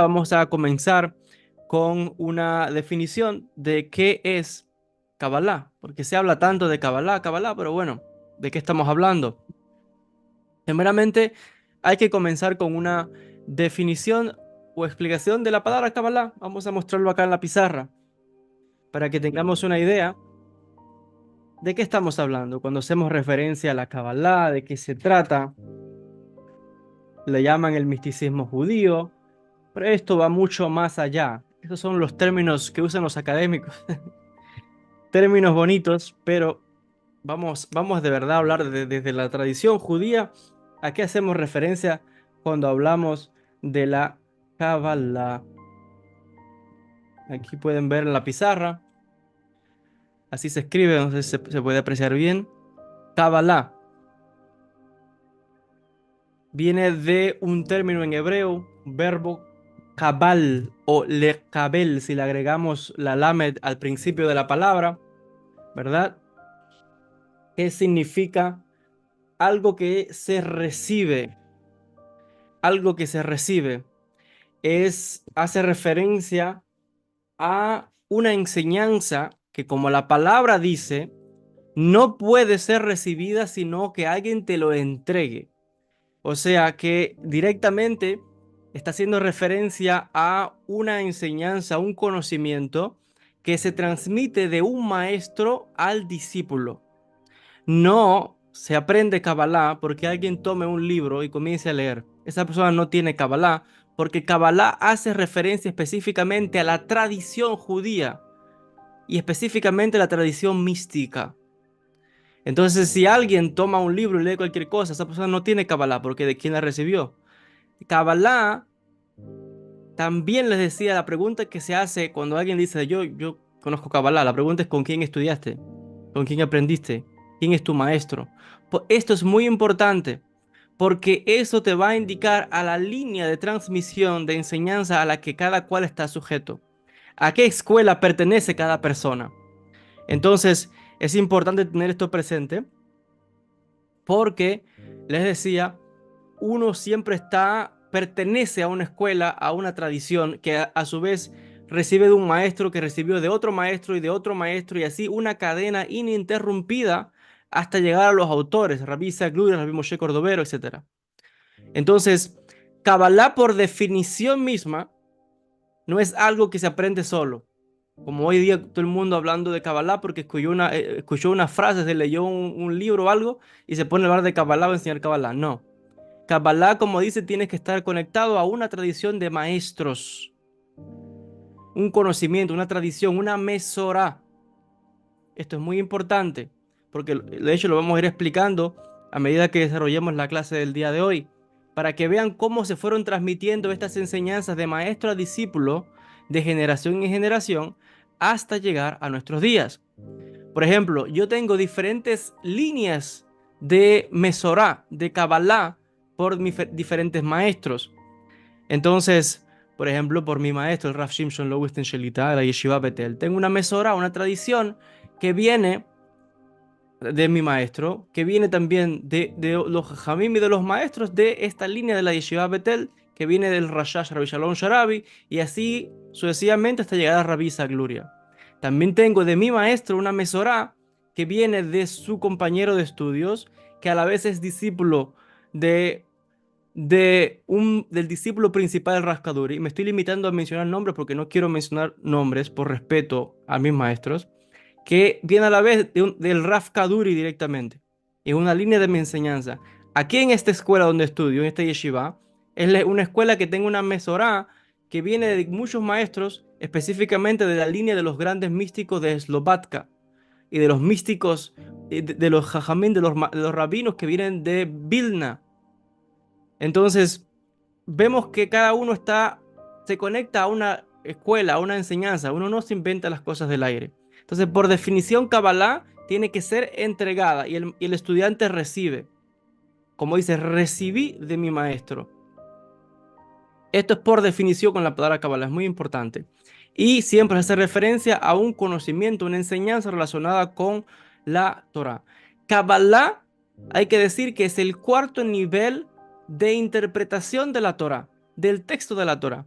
Vamos a comenzar con una definición de qué es Kabbalah, porque se habla tanto de Kabbalah, Kabbalah, pero bueno, ¿de qué estamos hablando? Primeramente, hay que comenzar con una definición o explicación de la palabra Kabbalah. Vamos a mostrarlo acá en la pizarra para que tengamos una idea de qué estamos hablando. Cuando hacemos referencia a la Kabbalah, de qué se trata, le llaman el misticismo judío, pero esto va mucho más allá. Esos son los términos que usan los académicos. Términos bonitos, pero vamos de verdad a hablar desde la tradición judía. ¿A qué hacemos referencia cuando hablamos de la Kabbalah? Aquí pueden ver en la pizarra, así se escribe, no sé si se puede apreciar bien. Kabbalah viene de un término en hebreo, verbo kabal o lekabel, si le agregamos la lamed al principio de la palabra, ¿verdad? ¿Qué significa? Algo que se recibe, algo que se recibe, hace referencia a una enseñanza que, como la palabra dice, no puede ser recibida sino que alguien te lo entregue. O sea que directamente está haciendo referencia a una enseñanza, un conocimiento que se transmite de un maestro al discípulo. No se aprende Kabbalah porque alguien tome un libro y comience a leer. Esa persona no tiene Kabbalah porque Kabbalah hace referencia específicamente a la tradición judía y específicamente a la tradición mística. Entonces, si alguien toma un libro y lee cualquier cosa, esa persona no tiene Kabbalah porque ¿de quién la recibió? Kabbalah también les decía la pregunta que se hace cuando alguien dice yo conozco Kabbalah. La pregunta es ¿con quién estudiaste? ¿Con quién aprendiste? ¿Quién es tu maestro? Esto es muy importante porque eso te va a indicar a la línea de transmisión de enseñanza a la que cada cual está sujeto. ¿A qué escuela pertenece cada persona? Entonces, es importante tener esto presente porque, les decía, uno siempre pertenece a una escuela, a una tradición que a su vez recibe de un maestro que recibió de otro maestro y de otro maestro y así una cadena ininterrumpida hasta llegar a los autores, Rabbi Isaac Luria, Rabbi Moshe Cordovero, etcétera. Entonces, Kabbalah por definición misma no es algo que se aprende solo. Como hoy día todo el mundo hablando de Kabbalah porque escuchó una frase, se leyó un libro o algo y se pone a hablar de Kabbalah o enseñar Kabbalah. No. Kabbalah, como dice, tiene que estar conectado a una tradición de maestros, un conocimiento, una tradición, una mesorá. Esto es muy importante porque de hecho lo vamos a ir explicando a medida que desarrollemos la clase del día de hoy, para que vean cómo se fueron transmitiendo estas enseñanzas de maestro a discípulo, de generación en generación, hasta llegar a nuestros días. Por ejemplo, yo tengo diferentes líneas de Mesorá, de Kabbalah, por diferentes maestros. Entonces, por ejemplo, por mi maestro, el Rav Shimshon Lowenstein Shelita, de la Yeshiva Betel, tengo una Mesorá, una tradición que viene de mi maestro, que viene también de los Jamim y de los maestros de esta línea de la Yeshiva Betel, que viene del Rashash Rabbi Shalom Sharabi, y así sucesivamente hasta llegar a Rabbi Isaac Luria. También tengo de mi maestro una Mesorá que viene de su compañero de estudios, que a la vez es discípulo de, del discípulo principal del Rascaduri. Me estoy limitando a mencionar nombres porque no quiero mencionar nombres por respeto a mis maestros, que viene a la vez del Raf Kaduri directamente. Es una línea de mi enseñanza. Aquí en esta escuela donde estudio, en esta yeshiva, es una escuela que tengo una mesorá que viene de muchos maestros, específicamente de la línea de los grandes místicos de Slovatka y de los místicos, de los jajamín, de los rabinos que vienen de Vilna. Entonces, vemos que cada uno se conecta a una escuela, a una enseñanza. Uno no se inventa las cosas del aire. Entonces, por definición, Kabbalah tiene que ser entregada y el estudiante recibe. Como dice, recibí de mi maestro. Esto es por definición con la palabra Kabbalah, es muy importante. Y siempre hace referencia a un conocimiento, una enseñanza relacionada con la Torah. Kabbalah, hay que decir que es el cuarto nivel de interpretación de la Torah, del texto de la Torah.